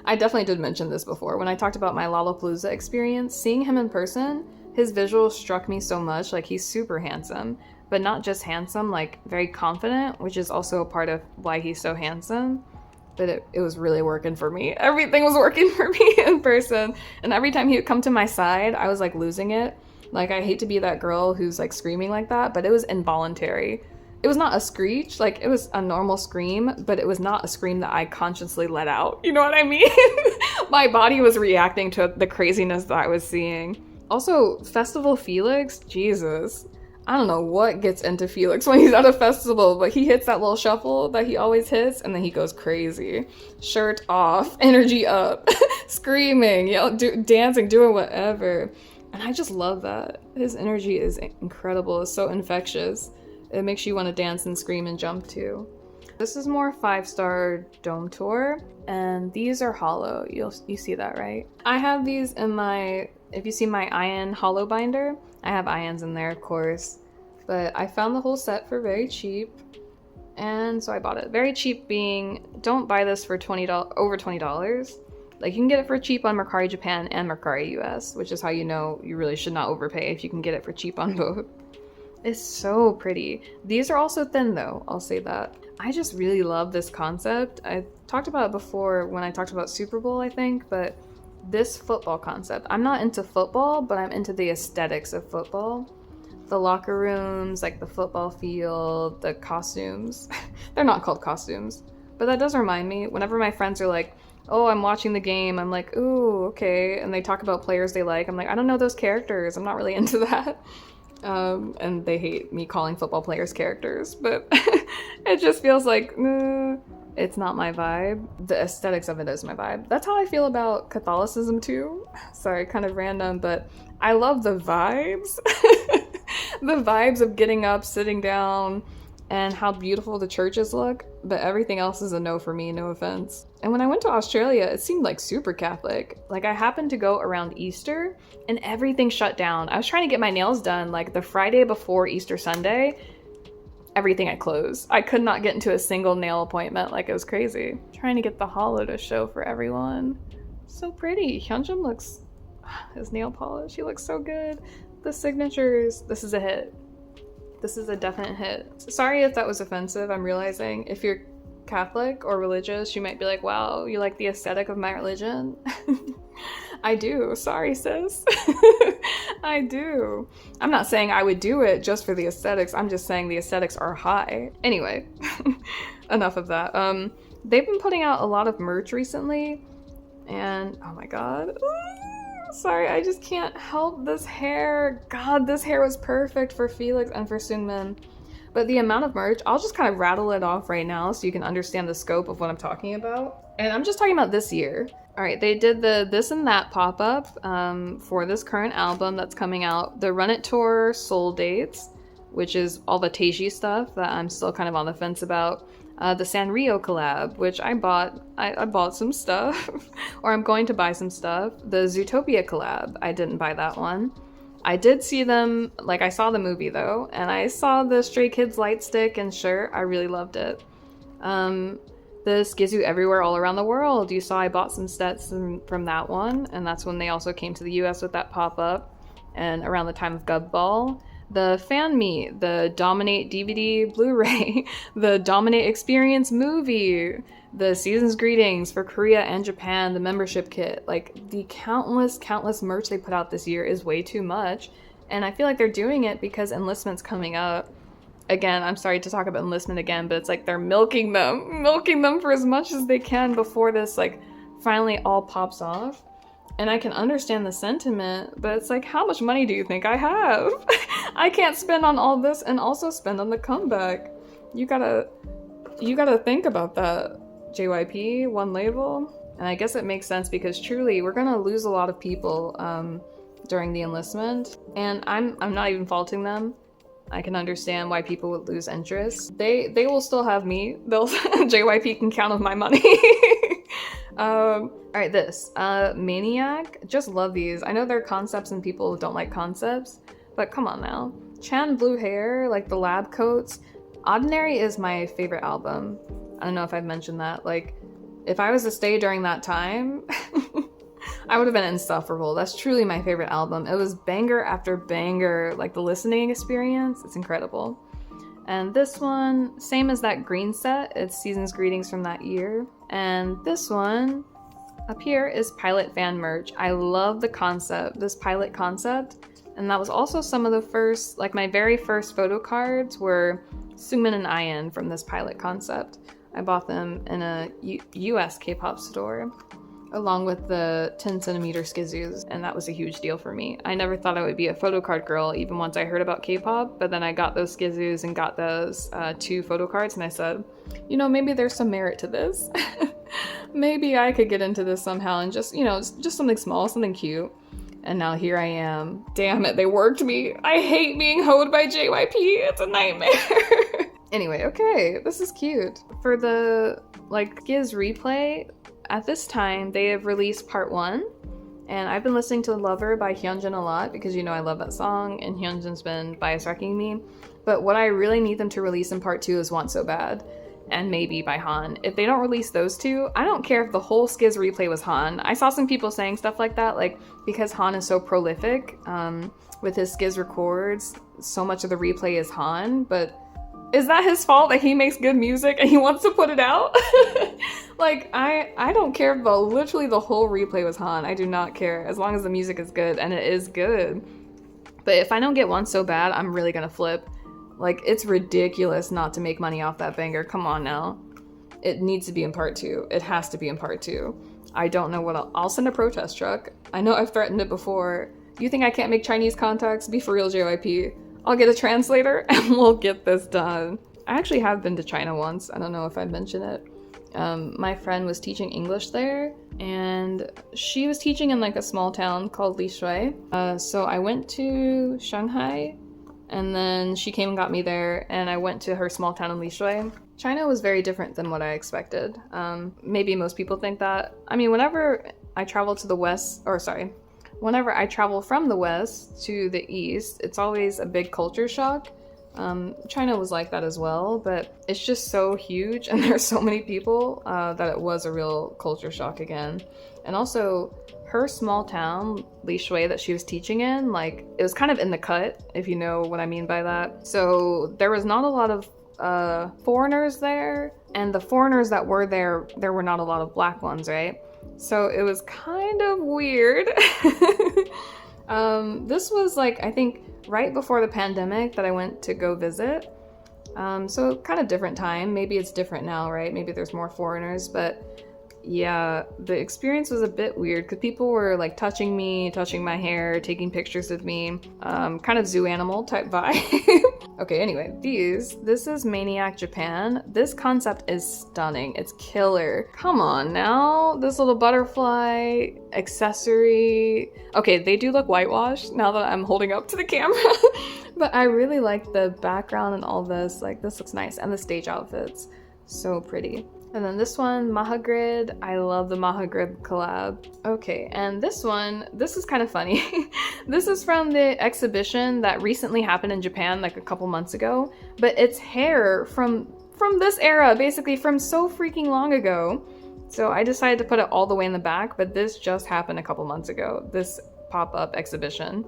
I definitely did mention this before. When I talked about my Lollapalooza experience, seeing him in person, his visuals struck me so much. Like, he's super handsome. But not just handsome, like very confident, which is also a part of why he's so handsome. But it was really working for me. Everything was working for me in person. And every time he would come to my side, I was like losing it. Like I hate to be that girl who's like screaming like that, but it was involuntary. It was not a screech, like it was a normal scream, but it was not a scream that I consciously let out. You know what I mean? My body was reacting to the craziness that I was seeing. Also, Festival Felix, Jesus. I don't know what gets into Felix when he's at a festival, but he hits that little shuffle that he always hits, and then he goes crazy. Shirt off, energy up, screaming, dancing, doing whatever. And I just love that. His energy is incredible. It's so infectious. It makes you want to dance and scream and jump too. This is more 5-Star Dome Tour, and these are hollow. You see that, right? I have these in my, if you see my Ian hollow binder, I have Ians in there, of course, but I found the whole set for very cheap, and so I bought it. Very cheap being, don't buy this for over $20. Like, you can get it for cheap on Mercari Japan and Mercari US, which is how you know you really should not overpay if you can get it for cheap on both. It's so pretty. These are also thin though, I'll say that. I just really love this concept. I talked about it before when I talked about Super Bowl, I think, but this football concept. I'm not into football, but I'm into the aesthetics of football. The locker rooms, like the football field, the costumes. They're not called costumes, but that does remind me. Whenever my friends are like, oh, I'm watching the game, I'm like, ooh, okay. And they talk about players they like. I'm like, I don't know those characters. I'm not really into that. And they hate me calling football players characters, but it just feels like, it's not my vibe. The aesthetics of it is my vibe. That's how I feel about Catholicism too. Sorry, kind of random, but I love the vibes. The vibes of getting up, sitting down, and how beautiful the churches look, but everything else is a no for me, no offense. And when I went to Australia, it seemed like super Catholic. Like I happened to go around Easter and everything shut down. I was trying to get my nails done like the Friday before Easter Sunday. Everything had closed. I could not get into a single nail appointment. Like it was crazy. Trying to get the hollow to show for everyone. So pretty. Hyunjin looks, his nail polish, he looks so good. The signatures, this is a hit. This is a definite hit. Sorry if that was offensive, I'm realizing. If you're Catholic or religious, you might be like, wow, you like the aesthetic of my religion? I do. Sorry, sis. I do. I'm not saying I would do it just for the aesthetics. I'm just saying the aesthetics are high. Anyway, enough of that. They've been putting out a lot of merch recently, and oh my god. Sorry, I just can't help this hair. God, this hair was perfect for Felix and for Seungmin. But the amount of merch, I'll just kind of rattle it off right now so you can understand the scope of what I'm talking about. And I'm just talking about this year. All right, they did the This and That pop-up for this current album that's coming out. The Run It Tour Soul dates, which is all the Taeji stuff that I'm still kind of on the fence about. The Sanrio collab, which I bought some stuff, or I'm going to buy some stuff. The Zootopia collab, I didn't buy that one. I did see them, like I saw the movie though, and I saw the Stray Kids light stick and shirt. I really loved it. This Gives You Everywhere All Around the World. You saw I bought some sets from that one, and that's when they also came to the US with that pop-up, and around the time of Gub Ball. The Fan Meet, the Dominate DVD Blu-ray, the Dominate Experience movie, the Season's Greetings for Korea and Japan, the membership kit. Like, the countless merch they put out this year is way too much. And I feel like they're doing it because Enlistment's coming up. Again, I'm sorry to talk about Enlistment again, but it's like they're milking them for as much as they can before this, like, finally all pops off. And I can understand the sentiment, but it's like, how much money do you think I have? I can't spend on all this and also spend on the comeback. You gotta think about that, JYP, one label. And I guess it makes sense because truly, we're gonna lose a lot of people during the enlistment. And I'm not even faulting them. I can understand why people would lose interest. They will still have me. JYP can count on my money. Alright, this. Maniac. Just love these. I know they're concepts and people don't like concepts, but come on now. Chan blue hair, like the lab coats. Ordinary is my favorite album. I don't know if I've mentioned that. Like, if I was to stay during that time, I would have been insufferable. That's truly my favorite album. It was banger after banger. Like, the listening experience, it's incredible. And this one, same as that green set, it's Season's Greetings from that year. And this one up here is Pilot fan merch. I love the concept, this Pilot concept. And that was also some of the first, like my very first photo cards were Seungmin and Ian from this Pilot concept. I bought them in a US K-pop store, along with the 10cm skizus, and that was a huge deal for me. I never thought I would be a photo card girl, even once I heard about K-pop, but then I got those skizus and got those 2 photo cards, and I said, you know, maybe there's some merit to this. Maybe I could get into this somehow, and just, you know, just something small, something cute. And now here I am. Damn it, they worked me. I hate being hoed by JYP. It's a nightmare. Anyway, okay, this is cute. For the, like, Giz replay, at this time, they have released part 1, and I've been listening to Lover by Hyunjin a lot because, you know, I love that song, and Hyunjin's been bias wrecking me. But what I really need them to release in part 2 is Want So Bad, and Maybe by Han. If they don't release those 2, I don't care if the whole Skiz replay was Han. I saw some people saying stuff like that, like, because Han is so prolific with his Skiz records, so much of the replay is Han, but is that his fault that he makes good music and he wants to put it out? Like, I don't care if literally the whole replay was Han. I do not care, as long as the music is good, and it is good. But if I don't get Want So Bad, I'm really gonna flip. Like, it's ridiculous not to make money off that banger. Come on now. It needs to be in part 2. It has to be in part 2. I don't know what I'll send a protest truck. I know I've threatened it before. You think I can't make Chinese contacts? Be for real, JYP. I'll get a translator and we'll get this done. I actually have been to China once. I don't know if I'd mention it. My friend was teaching English there, and she was teaching in like a small town called Lishui. So I went to Shanghai, and then she came and got me there, and I went to her small town in Lishui. China was very different than what I expected. Maybe most people think that. I mean, whenever I travel to the west, whenever I travel from the west to the east, it's always a big culture shock. China was like that as well, but it's just so huge and there's so many people that it was a real culture shock again. And also, her small town, Lishui, that she was teaching in, like, it was kind of in the cut, if you know what I mean by that. So there was not a lot of foreigners there, and the foreigners that were there were not a lot of black ones, right? So it was kind of weird. This was like, I think, right before the pandemic that I went to go visit. So kind of different time. Maybe it's different now, right? Maybe there's more foreigners, but yeah, the experience was a bit weird because people were like touching me, touching my hair, taking pictures of me, kind of zoo animal type vibe. Okay, anyway, this is Maniac Japan. This concept is stunning. It's killer. Come on now, this little butterfly accessory. Okay, they do look whitewashed now that I'm holding up to the camera. But I really like the background and all this. Like, this looks nice. And the stage outfits. So pretty. And then this one, Mahagrid. I love the Mahagrid collab. Okay, and this one, this is kind of funny. This is from the exhibition that recently happened in Japan like a couple months ago. But it's hair from this era, basically from so freaking long ago. So I decided to put it all the way in the back, but this just happened a couple months ago. This pop-up exhibition.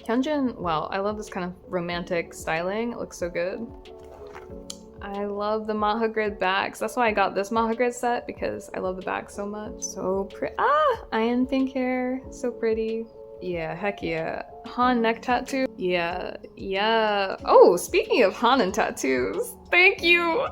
Hyunjin, wow, I love this kind of romantic styling. It looks so good. I love the Mahagrid bags. That's why I got this Mahagrid set, because I love the bag so much. So pretty. Ah! Iron pink hair. So pretty. Yeah, heck yeah. Han neck tattoo. Yeah, yeah. Oh, speaking of Han and tattoos. Thank you,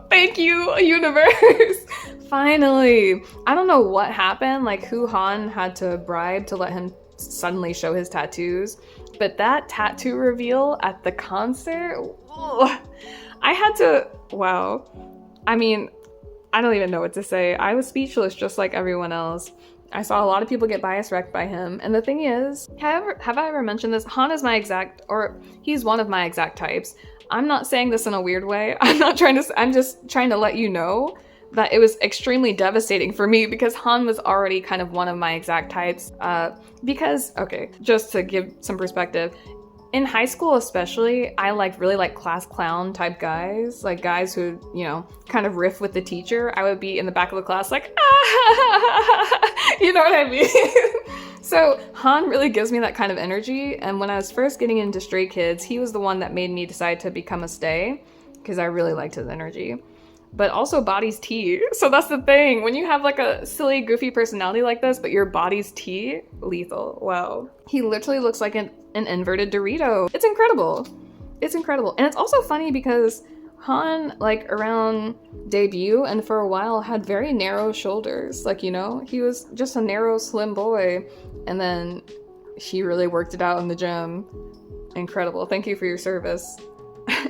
universe. Finally. I don't know what happened, like who Han had to bribe to let him suddenly show his tattoos. But that tattoo reveal at the concert, ugh, I had to, wow. I mean, I don't even know what to say. I was speechless just like everyone else. I saw a lot of people get bias wrecked by him. And the thing is, have I ever mentioned this? Han is my exact, or he's one of my exact types. I'm not saying this in a weird way. I'm just trying to let you know that it was extremely devastating for me because Han was already kind of one of my exact types. Because, okay, just to give some perspective, in high school especially, I really like class clown type guys, like guys who, you know, kind of riff with the teacher. I would be in the back of the class like, ah, you know what I mean? So Han really gives me that kind of energy, and when I was first getting into Stray Kids, he was the one that made me decide to become a stay, because I really liked his energy. But also body's tea. So that's the thing. When you have like a silly, goofy personality like this, but your body's tea, lethal. Wow. He literally looks like an inverted Dorito. It's incredible. It's incredible. And it's also funny because Han, like around debut and for a while, had very narrow shoulders. Like, you know, he was just a narrow, slim boy. And then he really worked it out in the gym. Incredible. Thank you for your service.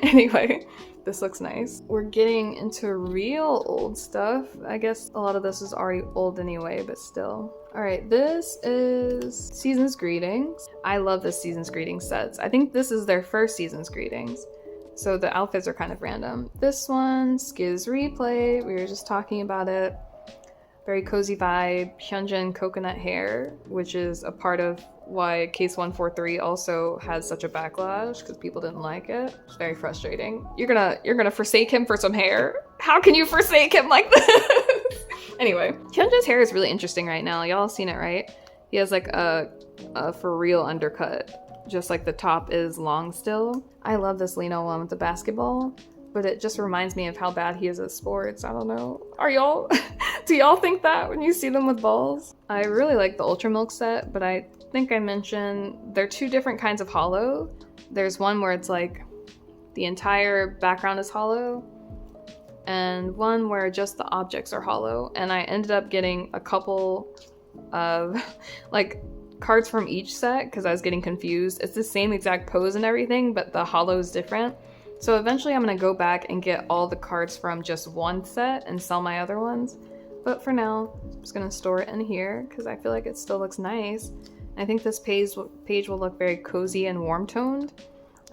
Anyway. This looks nice. We're getting into real old stuff. I guess a lot of this is already old anyway, but still. All right, this is Season's Greetings. I love this Season's Greetings sets. I think this is their first Season's Greetings. So the outfits are kind of random. This one, Skiz Replay. We were just talking about it. Very cozy vibe. Hyunjin coconut hair, which is a part of why Case 143 also had such a backlash, because people didn't like it. It's very frustrating. You're gonna forsake him for some hair? How can you forsake him like this? Anyway, Hyunjin's hair is really interesting right now. Y'all seen it, right? He has like a for real undercut. Just like the top is long still. I love this Lino one with the basketball, but it just reminds me of how bad he is at sports. I don't know. Are y'all? Do y'all think that when you see them with balls? I really like the Ultra Milk set, but I think I mentioned there are two different kinds of hollow. There's one where it's like the entire background is hollow, and one where just the objects are hollow. And I ended up getting a couple of like cards from each set because I was getting confused. It's the same exact pose and everything, but the hollow is different. So eventually I'm gonna go back and get all the cards from just one set and sell my other ones. But for now, I'm just gonna store it in here because I feel like it still looks nice. I think this page will look very cozy and warm-toned.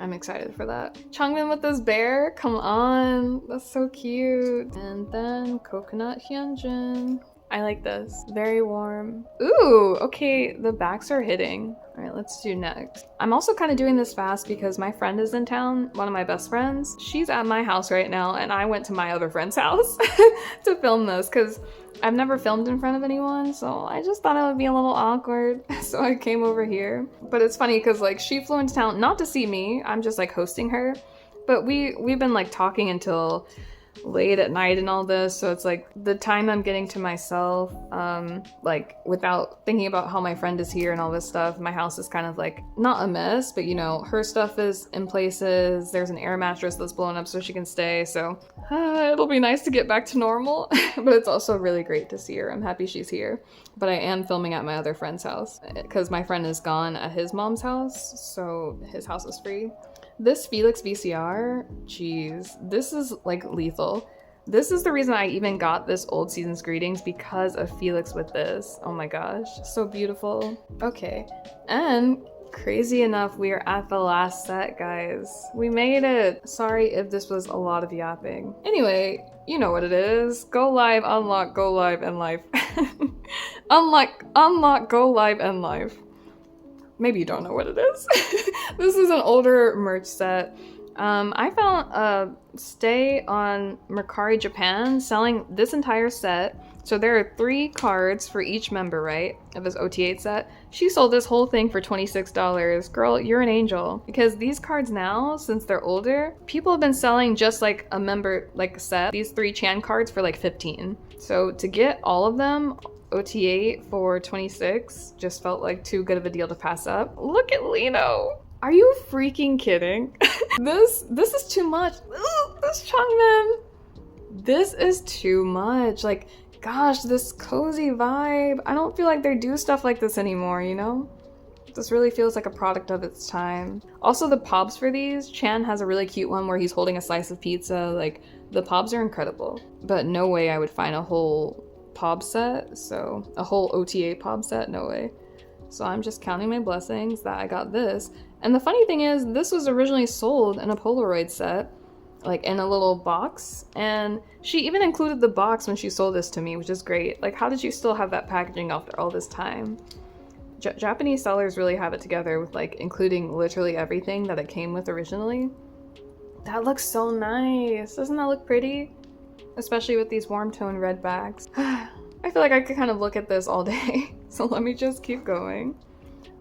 I'm excited for that. Changmin with this bear? Come on, that's so cute. And then Coconut Hyunjin. I like this. Very warm. Ooh, okay, the backs are hitting. All right, let's do next. I'm also kind of doing this fast because my friend is in town, one of my best friends. She's at my house right now, and I went to my other friend's house to film this because I've never filmed in front of anyone, so I just thought it would be a little awkward, so I came over here. But it's funny because like she flew into town not to see me, I'm just like hosting her, but we've been like talking until late at night and all this, so it's like the time I'm getting to myself, like without thinking about how my friend is here and all this stuff. My house is kind of like not a mess, but you know, her stuff is in places. There's an air mattress that's blown up so she can stay, so It'll be nice to get back to normal, but it's also really great to see her. I'm happy she's here. But I am filming at my other friend's house because my friend is gone at his mom's house, so his house is free. This Felix VCR, geez, this is like lethal. This is the reason I even got this Old Season's Greetings, because of Felix with this. Oh my gosh, so beautiful. Okay, and crazy enough, we are at the last set, guys. We made it. Sorry if this was a lot of yapping. Anyway, you know what it is. Go live, unlock, go live, and live. Unlock, go live, and live. Maybe you don't know what it is. This is an older merch set. I found a stay on Mercari Japan selling this entire set. So there are 3 cards for each member, right, of this OT8 set. She sold this whole thing for $26. Girl, you're an angel. Because these cards now, since they're older, people have been selling just like a member, like a set, these 3 Chan cards for like 15. So to get all of them, OT8 for 26 just felt like too good of a deal to pass up. Look at Lino. Are you freaking kidding? This is too much. Ooh, this Changmin. This is too much. Like, gosh, this cozy vibe. I don't feel like they do stuff like this anymore, you know? This really feels like a product of its time. Also, the pobs for these, Chan has a really cute one where he's holding a slice of pizza. Like, the pobs are incredible. But no way I would find a whole pob set, so a whole OTA pob set, no way. So I'm just counting my blessings that I got this. And the funny thing is, this was originally sold in a Polaroid set, like in a little box, and she even included the box when she sold this to me, which is great. Like, how did you still have that packaging after all this time? Japanese sellers really have it together with like including literally everything that it came with originally. That looks so nice. Doesn't that look pretty? Especially with these warm tone red backs. I feel like I could kind of look at this all day. So let me just keep going.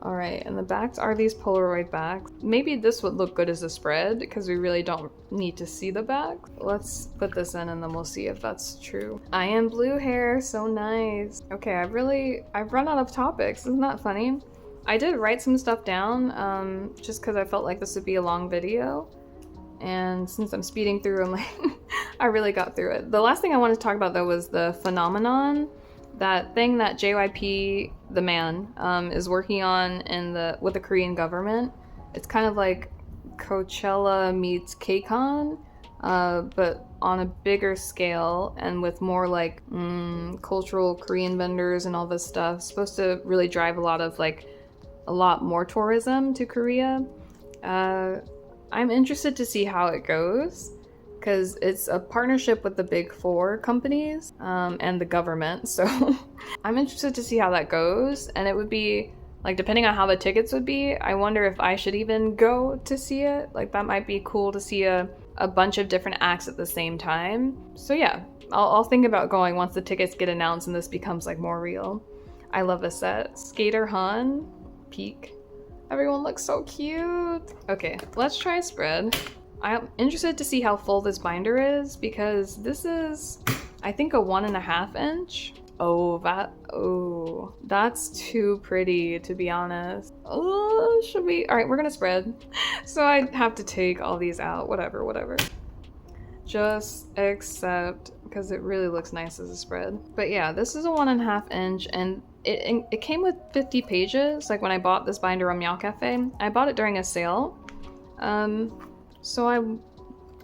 Alright, and the backs are these Polaroid backs. Maybe this would look good as a spread because we really don't need to see the back. Let's put this in and then we'll see if that's true. I am blue hair, so nice. Okay, I've run out of topics. Isn't that funny? I did write some stuff down just because I felt like this would be a long video. And since I'm speeding through, I'm like, I really got through it. The last thing I wanted to talk about though was the phenomenon. That thing that JYP, the man, is working on with the Korean government. It's kind of like Coachella meets KCON, but on a bigger scale and with more like cultural Korean vendors and all this stuff. It's supposed to really drive a lot more tourism to Korea. I'm interested to see how it goes, because it's a partnership with the big 4 companies and the government, so I'm interested to see how that goes. And it would be like, depending on how the tickets would be, I wonder if I should even go to see it. Like, that might be cool to see a bunch of different acts at the same time. So yeah, I'll think about going once the tickets get announced and this becomes like more real. I love this set. Skater Han, peak. Everyone looks so cute. Okay, let's try a spread. I'm interested to see how full this binder is, because this is, I think, a 1.5 inch. Oh, that's too pretty, to be honest. Oh, should we? All right, we're gonna spread. So I have to take all these out, whatever. Just accept, because it really looks nice as a spread. But yeah, this is a 1.5 inch, and it came with 50 pages. Like when I bought this binder on Meow Cafe, I bought it during a sale. So I'm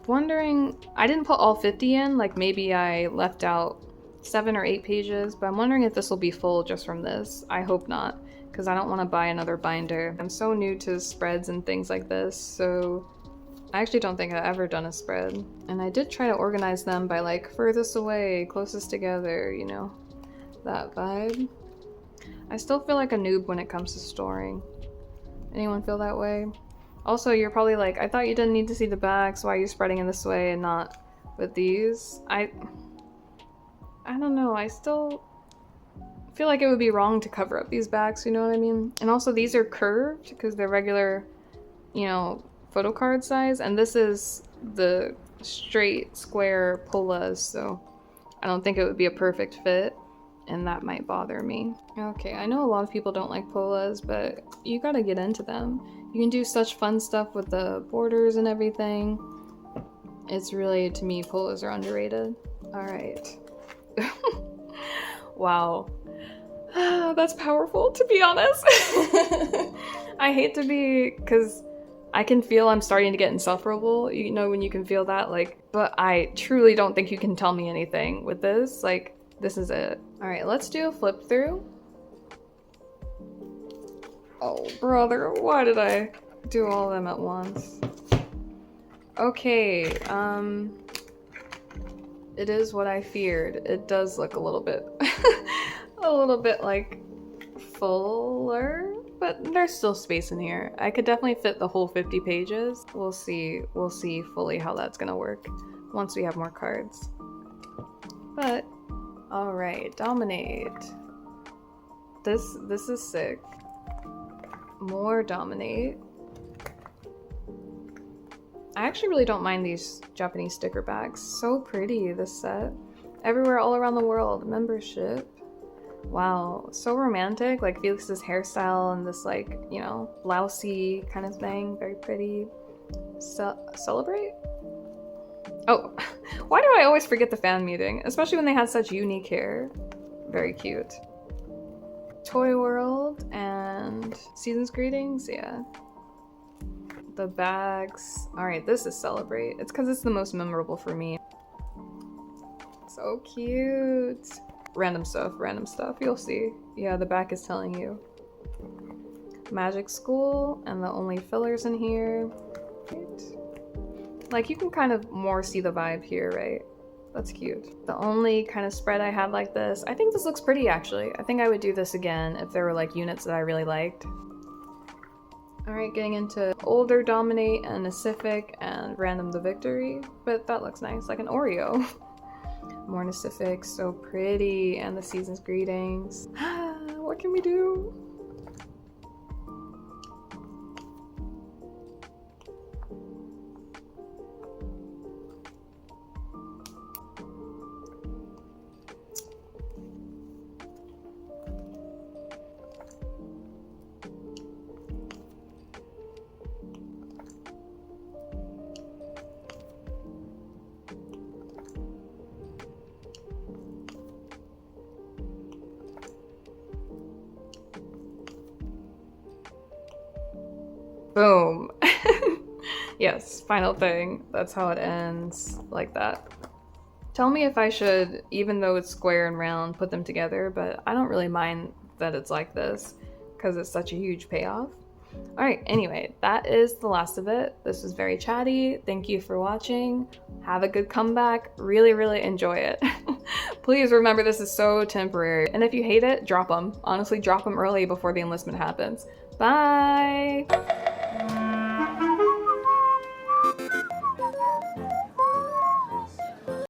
wondering, I didn't put all 50 in, like maybe I left out 7 or 8 pages, but I'm wondering if this will be full just from this. I hope not, because I don't want to buy another binder. I'm so new to spreads and things like this, so I actually don't think I've ever done a spread. And I did try to organize them by like furthest away, closest together, you know, that vibe. I still feel like a noob when it comes to storing. Anyone feel that way? Also, you're probably like, I thought you didn't need to see the backs. Why are you spreading in this way and not with these? I don't know. I still feel like it would be wrong to cover up these backs, you know what I mean? And also, these are curved because they're regular, you know, photo card size. And this is the straight square Polas, so I don't think it would be a perfect fit. And that might bother me. Okay, I know a lot of people don't like Polas, but you gotta get into them. You can do such fun stuff with the borders and everything. It's really, to me, polos are underrated. All right. Wow. That's powerful, to be honest. I hate to be, because I can feel I'm starting to get insufferable, you know, when you can feel that, like, but I truly don't think you can tell me anything with this. Like, this is it. All right, let's do a flip through. Oh, brother, why did I do all of them at once? Okay, it is what I feared. It does look a little bit, like fuller, but there's still space in here. I could definitely fit the whole 50 pages. We'll see fully how that's gonna work once we have more cards. But, all right, dominate. This is sick. More dominate. I actually really don't mind these Japanese sticker bags. So pretty, this set. Everywhere all around the world. Membership. Wow, so romantic. Like Felix's hairstyle and this, like, you know, blousey kind of thing. Very pretty. Celebrate? Oh, why do I always forget the fan meeting? Especially when they had such unique hair. Very cute. Toy World and Season's Greetings, yeah. The bags. Alright, this is Celebrate. It's because it's the most memorable for me. So cute. Random stuff, you'll see. Yeah, the back is telling you. Magic School, and the only fillers in here. Right. Like, you can kind of more see the vibe here, right? That's cute. The only kind of spread I had like this, I think this looks pretty actually. I think I would do this again if there were like units that I really liked. Alright, getting into older Dominate and Pacific and Random the Victory, but that looks nice, like an Oreo. More Pacific, so pretty, and the Season's Greetings. What can we do? Boom. Yes, final thing. That's how it ends, like that. Tell me if I should, even though it's square and round, put them together, but I don't really mind that it's like this because it's such a huge payoff. Alright, anyway, that is the last of it. This was very chatty. Thank you for watching. Have a good comeback. Really, really enjoy it. Please remember this is so temporary. And if you hate it, drop them. Honestly, drop them early before the enlistment happens. Bye!